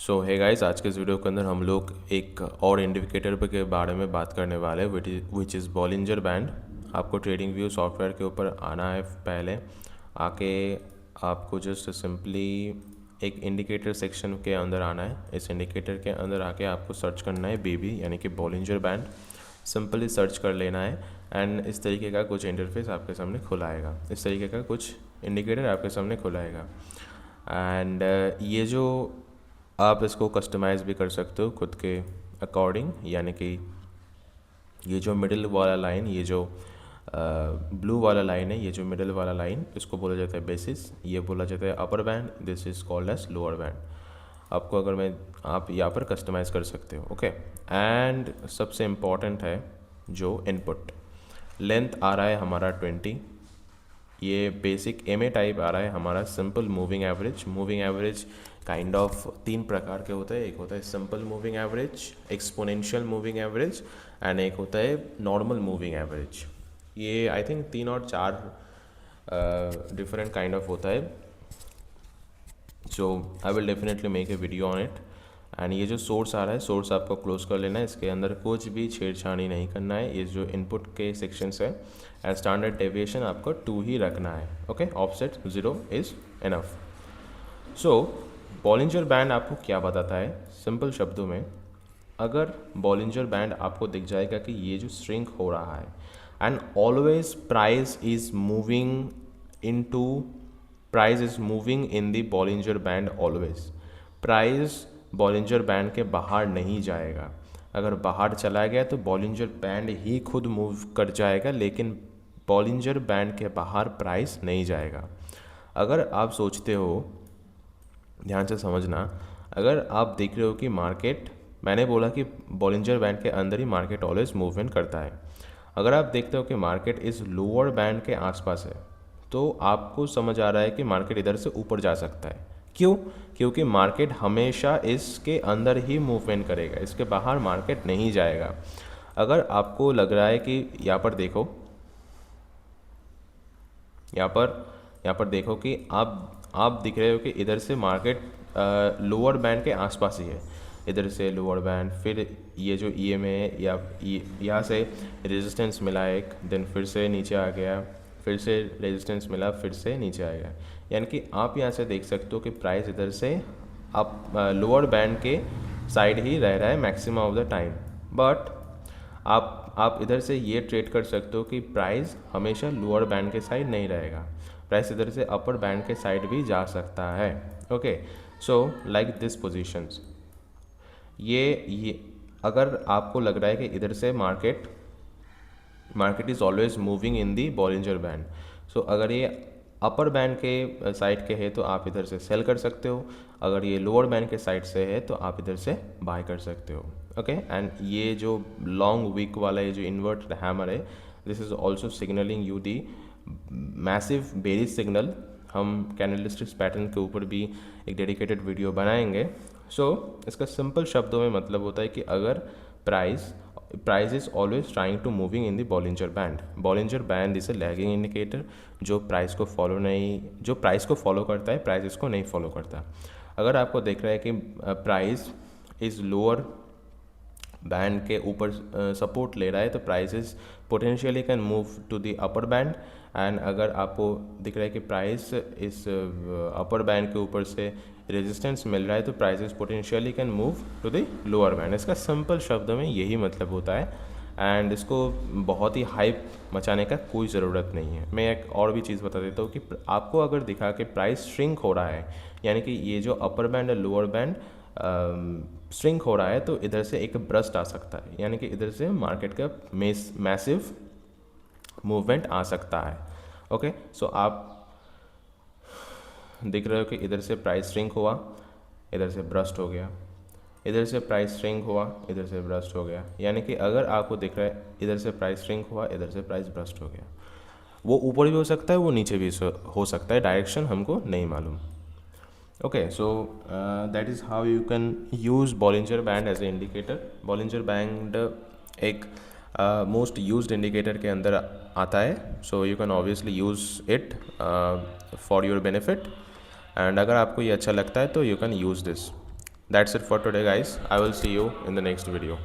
सो है गाइस, आज के इस वीडियो के अंदर हम लोग एक और इंडिकेटर के बारे में बात करने वाले हैं विच इज़ बॉलिंजर बैंड। आपको ट्रेडिंग व्यू सॉफ्टवेयर के ऊपर आना है। पहले आके आपको जस्ट सिंपली एक इंडिकेटर सेक्शन के अंदर आना है। इस इंडिकेटर के अंदर आके आपको सर्च करना है बीबी यानी कि बॉलिंजर बैंड। सिंपली सर्च कर लेना है एंड इस तरीके का कुछ इंटरफेस आपके सामने खुला आएगा। इस तरीके का कुछ इंडिकेटर आपके सामने खुला आएगा एंड ये जो आप इसको कस्टमाइज़ भी कर सकते हो खुद के अकॉर्डिंग, यानी कि ये जो मिडिल वाला लाइन, ये जो ब्लू वाला लाइन है, ये जो मिडिल वाला लाइन, इसको बोला जाता है बेसिस, ये बोला जाता है upper band, this is called as lower band. आपको अगर मैं आप यहाँ पर कस्टमाइज़ कर सकते हो। ओके, एंड सबसे इम्पॉर्टेंट है जो इनपुट लेंथ आ रहा है हमारा 20। ये बेसिक एमए टाइप आ रहा है हमारा simple moving average. Moving average kind of 3 प्रकार के होते हैं। एक होता है simple moving average, exponential moving average and एक होता है नॉर्मल मूविंग एवरेज। ये आई थिंक 3 और 4 डिफरेंट काइंड ऑफ होता है। So I will definitely make a video on it. And ये जो सोर्स आ रहा है, सोर्स आपको क्लोज कर लेना है। इसके अंदर कुछ भी छेड़छाड़ी नहीं करना है। ये जो इनपुट के सेक्शंस है एंड स्टैंडर्ड डेविएशन आपको 2 ही रखना है। Okay, offset 0 is enough. So Bollinger band आपको क्या बताता है सिंपल शब्दों में? अगर बॉलिंजर बैंड आपको दिख जाएगा कि ये जो श्रिंक हो रहा है and always price is moving into price is moving in the Bollinger band, always price Bollinger band के बाहर नहीं जाएगा। अगर बाहर चला गया तो बॉलिंजर बैंड ही खुद मूव कर जाएगा, लेकिन बॉलिंजर बैंड के बाहर प्राइस नहीं जाएगा। अगर आप सोचते हो, ध्यान से समझना, अगर आप देख रहे हो कि मार्केट, मैंने बोला कि बॉलिंजर बैंड के अंदर ही मार्केट ऑलवेज मूवमेंट करता है। अगर आप देखते हो कि मार्केट इस लोअर बैंड के आसपास है तो आपको समझ आ रहा है कि मार्केट इधर से ऊपर जा सकता है। क्यों? क्योंकि मार्केट हमेशा इसके अंदर ही मूवमेंट करेगा, इसके बाहर मार्केट नहीं जाएगा। अगर आपको लग रहा है कि यहाँ पर देखो, यहाँ पर देखो कि आप दिख रहे हो कि इधर से मार्केट लोअर बैंड के आसपास ही है। इधर से लोअर बैंड, फिर ये जो ईएमए है या यहाँ से रेजिस्टेंस मिला एक, देन फिर से नीचे आ गया, फिर से रेजिस्टेंस मिला, फिर से नीचे आ गया। यानी कि आप यहाँ से देख सकते हो कि प्राइस इधर से आप लोअर बैंड के साइड ही रह रहा है maximum of the time. But आप इधर से ये ट्रेड कर सकते हो कि प्राइस हमेशा लोअर बैंड के साइड नहीं रहेगा, प्राइस इधर से अपर बैंड के साइड भी जा सकता है। Okay, so like this positions, ये अगर आपको लग रहा है कि इधर से market is always moving in the Bollinger band, so अगर ये अपर बैंड के साइड के है तो आप इधर से सेल कर सकते हो, अगर ये लोअर बैंड के साइड से है तो आप इधर से बाय कर सकते हो। ओके, एंड ये जो लॉन्ग वीक वाला ये जो इन्वर्टेड हैमर है, this is also signalling you the massive bearish signal. हम कैंडलस्टिक्स पैटर्न के ऊपर भी एक डेडिकेटेड वीडियो बनाएंगे। सो इसका सिंपल शब्दों में मतलब होता है कि अगर price is always trying to moving in the Bollinger band. Bollinger band is a lagging indicator, जो प्राइस को फॉलो करता है, प्राइस इसको नहीं फॉलो करता। अगर आपको देख रहा है कि प्राइस इज लोअर बैंड के ऊपर सपोर्ट ले रहा है तो prices potentially can move to the upper band. And अगर आपको दिख रहा है कि प्राइस इस अपर बैंड के ऊपर से रेजिस्टेंस मिल रहा है तो prices potentially can move to the lower band. इसका सिंपल शब्द में यही मतलब होता है एंड इसको बहुत ही हाइप मचाने का कोई ज़रूरत नहीं है। मैं एक और भी चीज़ बता देता हूँ कि आपको अगर दिखा कि प्राइस श्रिंक हो रहा है, यानी कि ये जो अपर बैंड और लोअर बैंड श्रिंक हो रहा है, तो इधर से एक ब्रस्ट आ सकता है, यानी कि इधर से मार्केट का मैसिव मूवमेंट आ सकता है। ओके, सो आप दिख रहे हो कि इधर से प्राइस श्रिंक हुआ, इधर से ब्रस्ट हो गया, इधर से प्राइस श्रिंक हुआ, इधर से ब्रस्ट हो गया। यानी कि अगर आपको दिख रहा है इधर से प्राइस श्रिंक हुआ, इधर से प्राइस ब्रस्ट हो गया, वो ऊपर भी हो सकता है, वो नीचे भी हो सकता है, डायरेक्शन हमको नहीं मालूम। Okay, so that is how you can use Bollinger Band as an indicator. Bollinger Band एक मोस्ट यूज्ड इंडिकेटर के अंदर आता है, so you can obviously use it for your benefit. And अगर आपको ये अच्छा लगता है तो you can use this. That's it for today, guys. I will see you in the next video.